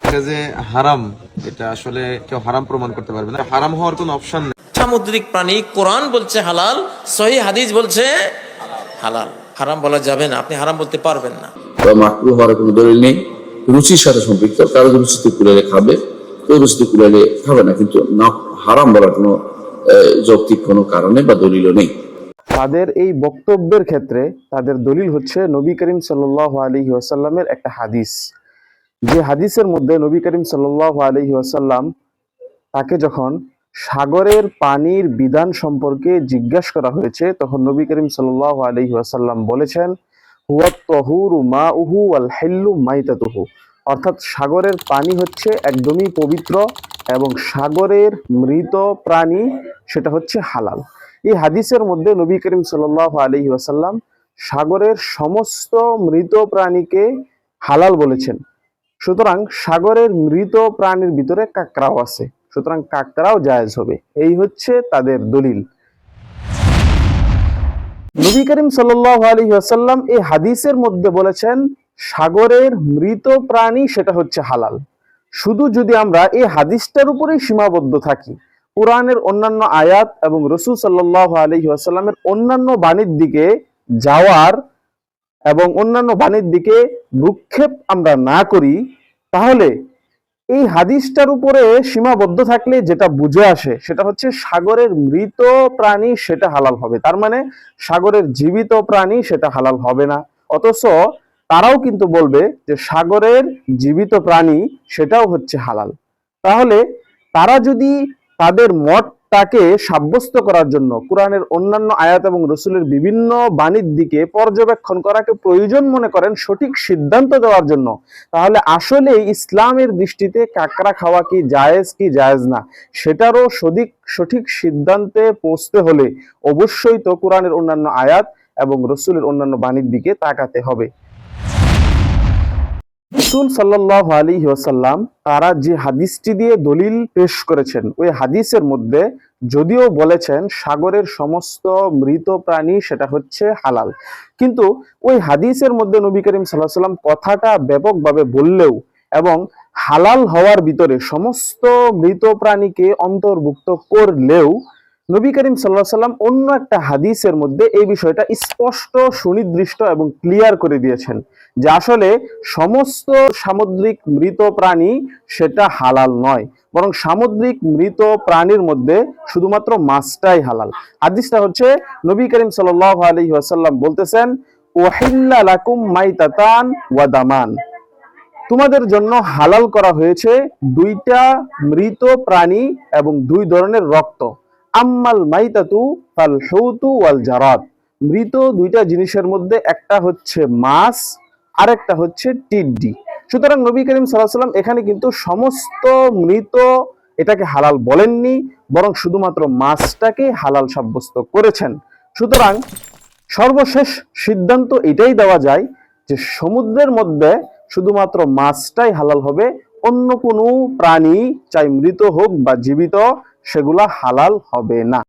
এটা যে হারাম, এটা আসলে কেউ হারাম প্রমাণ করতে পারবে না। হারাম হওয়ার কোনো অপশন নেই। সামুদ্রিক প্রাণী কোরআন বলছে হালাল, সহিহ হাদিস বলছে হালাল। হারাম বলা যাবে না, আপনি হারাম বলতে পারবেন না। মাকরুহ হওয়ার কোনো দলিল নেই। রুচির সাথে সম্পৃক্ত, কারো রুচিতে কুলালে খাবে, কেউ রুচিতে কুলালে খাবে না, কিন্তু না হারাম বলার কোনো যৌক্তিক কোনো কারণে বা দলিলও নেই। তাদের এই বক্তব্যের ক্ষেত্রে তাদের দলিল হচ্ছে নবী করিম সাল্লাল্লাহু আলাইহি ওয়াসাল্লামের একটা হাদিস, যে হাদিসের মধ্যে নবী করিম সাল্লাল্লাহু আলাইহি ওয়াসাল্লাম তাকে যখন সাগরের পানির বিধান সম্পর্কে জিজ্ঞাসা করা হয়েছে, তখন নবী করিম সাল্লাল্লাহু আলাইহি ওয়াসাল্লাম বলেছেন, হুয়া তাহুরু মাউহু ওয়াল হিল্লু মাইতাতুহু, অর্থাৎ সাগরের পানি হচ্ছে একদমই পবিত্র এবং সাগরের মৃত প্রাণী সেটা হচ্ছে হালাল। এই হাদিসের মধ্যে নবী করিম সাল্লাল্লাহু আলাইহি ওয়াসাল্লাম সাগরের সমস্ত মৃত প্রাণীকে হালাল বলেছেন। সুতরাং সাগরের মৃত প্রাণীর ভিতরে কাঁকড়াও আছে, সুতরাং কাঁকড়াও জায়েজ হবে। এই হচ্ছে তাদের দলিল। নবী করিম সাল্লাল্লাহু আলাইহি ওয়াসাল্লাম এই হাদিসের মধ্যে বলেছেন সাগরের মৃত প্রাণী সেটা হচ্ছে হালাল। শুধু যদি আমরা এই হাদিসটার উপরেই সীমাবদ্ধ থাকি, কোরআনের অন্যান্য আয়াত এবং রাসূল সাল্লাল্লাহু আলাইহি ওয়াসাল্লামের অন্যান্য বাণীর দিকে যাওয়ার এবং অন্যান্য বাণীর দিকে ভ্রুক্ষেপ আমরা না করি, তাহলে এই হাদিসটার উপরে সীমাবদ্ধ থাকলে যেটা বুঝে আসে সেটা হচ্ছে সাগরের মৃত প্রাণী সেটা হালাল হবে, তার মানে সাগরের জীবিত প্রাণী সেটা হালাল হবে না। অথচ তারাও কিন্তু বলবে যে সাগরের জীবিত প্রাণী সেটাও হচ্ছে হালাল। তাহলে তারা যদি তাদের মতটাকে সাব্যস্ত করার জন্য কোরআনের অন্যান্য আয়াত এবং রাসূলের বিভিন্ন বাণীর দিকে পর্যবেক্ষণ করাকে প্রয়োজন মনে করেন সঠিক সিদ্ধান্ত দেওয়ার জন্য, তাহলে আসলে ইসলামের দৃষ্টিতে কাঁকড়া খাওয়া কি জায়েজ না সেটারও সঠিক সিদ্ধান্তে পৌঁছতে হলে অবশ্যই তো কোরআনের অন্যান্য আয়াত এবং রাসূলের অন্যান্য বাণীর দিকে তাকাতে হবে। রাসূল সাল্লাল্লাহু আলাইহি ওয়াসাল্লাম তারা যে হাদিসটি দিয়ে দলিল পেশ করেছেন, ওই হাদিসের মধ্যে যদিও বলেছেন সাগরের সমস্ত মৃত প্রাণী সেটা হচ্ছে হালাল, কিন্তু ওই হাদিসের মধ্যে নবী করিম সাল্লাল্লাহু আলাইহি ওয়াসাল্লাম কথাটা ব্যাপকভাবে বললেও এবং হালাল হওয়ার ভিতরে সমস্ত মৃত প্রাণীকে অন্তর্ভুক্ত করলেও নবী করিম সাল্লাল্লাহু আলাইহি ওয়াসাল্লাম অন্য একটা হাদিসের মধ্যে এই বিষয়টা স্পষ্ট সুনির্দিষ্ট এবং ক্লিয়ার করে দিয়েছেন যে আসলে সমস্ত সামুদ্রিক মৃত প্রাণী সেটা হালাল নয়, বরং সামুদ্রিক মৃত প্রাণীর মধ্যে শুধুমাত্র মাছটাই হালাল। হাদিসটা হচ্ছে নবী করিম সাল্লাল্লাহু আলাইহি ওয়াসাল্লাম বলতেছেন, উহিল্লা লাকুম মাইতাতান ওয়া দামান, তোমাদের জন্য হালাল করা হয়েছে দুইটা মৃত প্রাণী এবং দুই ধরনের রক্ত। আম্মাল মাইতাতু ফাল হুতু ওয়াল জারাদ, মৃত দুইটা জিনিসের মধ্যে একটা হচ্ছে মাছ আর একটা হচ্ছে টিড্ডি। সুতরাং নবী করিম সাল্লাল্লাহু আলাইহি ওয়াসাল্লাম এখানে কিন্তু সমস্ত মৃত এটাকে হালাল বলেননি, বরং শুধুমাত্র মাছটাকে হালাল সাব্যস্ত করেছেন। সুতরাং সর্বশেষ সিদ্ধান্ত এটাই দেওয়া যায় যে সমুদ্রের মধ্যে শুধুমাত্র মাছটাই হালাল হবে, অন্য কোনো প্রাণী চাই মৃত হোক বা জীবিত সেগুলা হালাল হবে না।